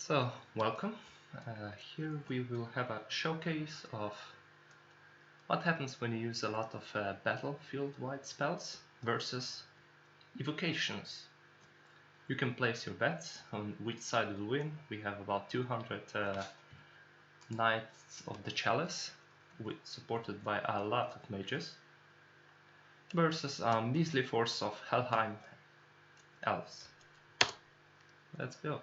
So, welcome. Here we will have a showcase of what happens when you use a lot of battlefield-wide spells versus evocations. You can place your bets on which side will win. We have about 200 Knights of the Chalice, supported by a lot of mages, versus a measly force of Helheim elves. Let's go.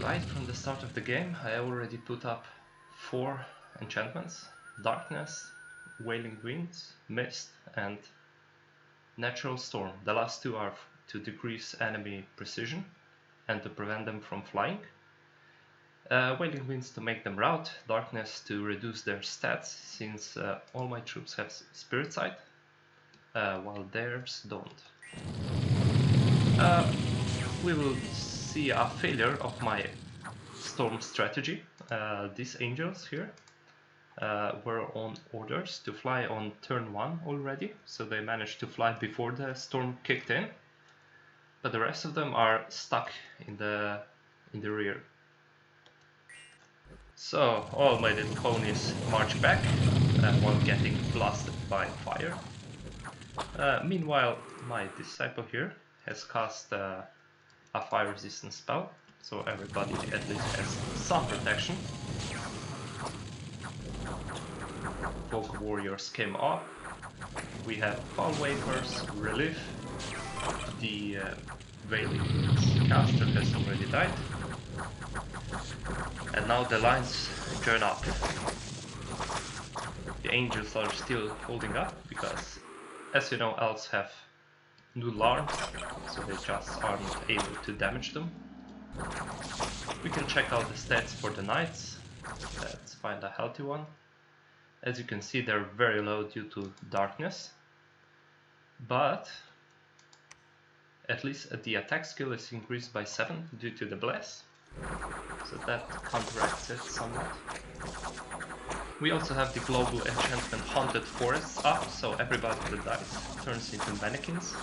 Right from the start of the game, I already put up 4 enchantments: Darkness, Wailing Winds, Mist, and Natural Storm. The last two are to decrease enemy precision and to prevent them from flying. Wailing Winds to make them rout, Darkness to reduce their stats, since all my troops have Spirit Sight, while theirs don't. We will see a failure of my storm strategy. These angels here were on orders to fly on turn 1 already, so they managed to fly before the storm kicked in, but the rest of them are stuck in the rear. So all my little ponies march back while getting blasted by fire. Meanwhile, my disciple here has cast a fire resistance spell, so everybody at least has some protection. Folk warriors came up. We have Fall Wafers, Relief. The Wailing caster has already died. And now the lines join up. The angels are still holding up because, as you know, elves have noodle arms, so they just aren't able to damage them. We can check out the stats for the knights. Let's find a healthy one. As you can see, they're very low due to darkness, but at least the attack skill is increased by 7 due to the bless, so that counteracts it somewhat. We also have the global enchantment Haunted Forests up, so everybody that dies turns into Manikins.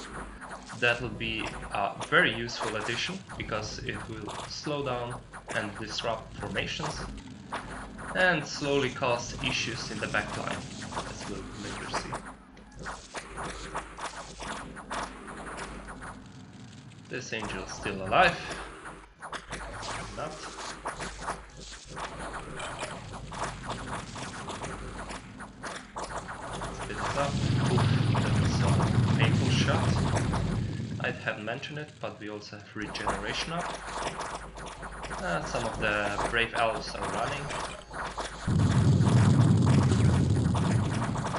That will be a very useful addition, because it will slow down and disrupt formations, and slowly cause issues in the backline, as we'll later see. This angel is still alive. Not. Spit it up. Oof, that was a painful shot. I hadn't mentioned it, but we also have regeneration up. Some of the brave elves are running.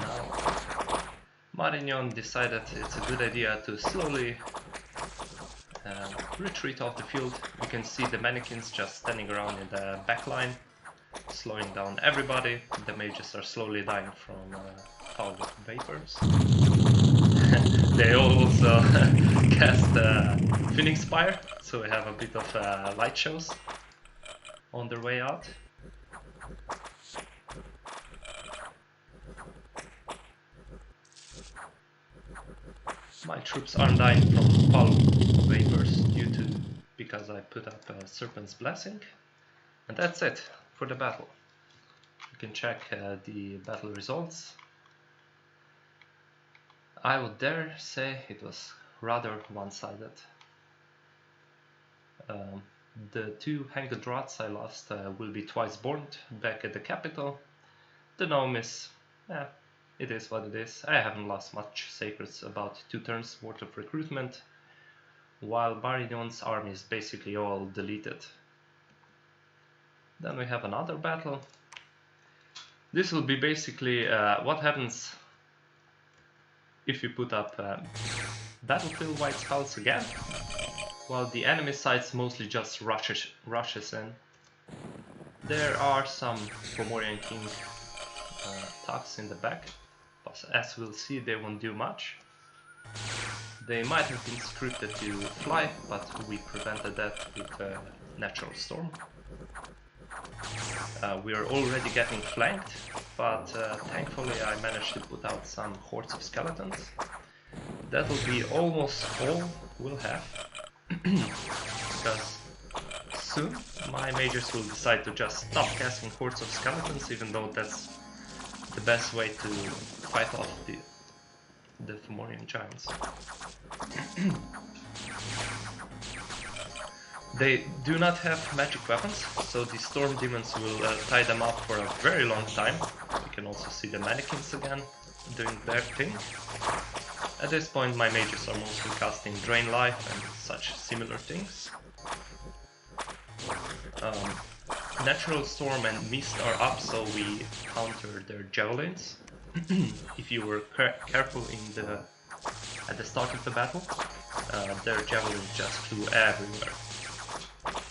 Now, Marignon decided it's a good idea to slowly retreat off the field. You can see the Manikins just standing around in the backline, slowing down everybody. The mages are slowly dying from foul vapors. They also cast Phoenix Spire, so we have a bit of light shows on their way out. My troops aren't dying from foul vapors because I put up a Serpent's Blessing, and that's it for the battle. You can check the battle results. I would dare say it was rather one-sided. The 2 Hanged Rats I lost will be twice burned back at the capital. The gnome is, it is what it is. I haven't lost much sacreds, about 2 turns worth of recruitment, while Marignon's army is basically all deleted. Then we have another battle. This will be basically what happens if you put up battlefield-wide spells again, while the enemy sides mostly just rushes in. There are some Fomorian King tucks in the back, but as we'll see, they won't do much. They might have been scripted to fly, but we prevented that with Natural Storm. we're already getting flanked, but thankfully I managed to put out some hordes of skeletons. That will be almost all we'll have, because soon my mages will decide to just stop casting hordes of skeletons, even though that's the best way to fight off the Fomorian giants. They do not have magic weapons, so the storm demons will tie them up for a very long time. You can also see the Manikins again doing their thing. At this point my mages are mostly casting Drain Life and such similar things. Natural Storm and Mist are up, so we counter their javelins. If you were careful at the start of the battle, their javelins just flew everywhere.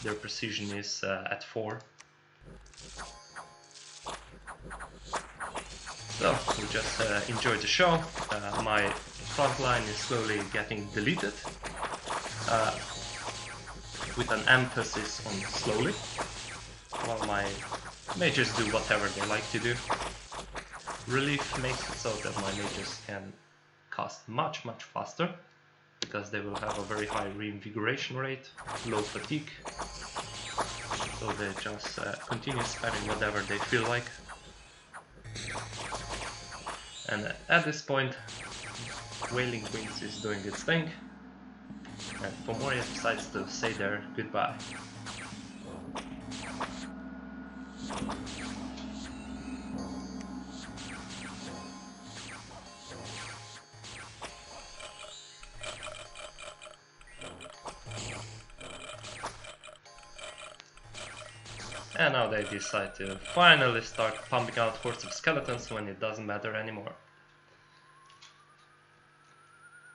Their precision is at 4. So we'll just enjoy the show. My front line is slowly getting deleted, with an emphasis on slowly, while my mages do whatever they like to do. Relief makes it so that my mages can cast much faster, because they will have a very high reinvigoration rate, low fatigue, so they just continue spamming whatever they feel like. And at this point, Wailing Wings is doing its thing, and Fomoria decides to say their goodbye. And now they decide to finally start pumping out hordes of skeletons when it doesn't matter anymore.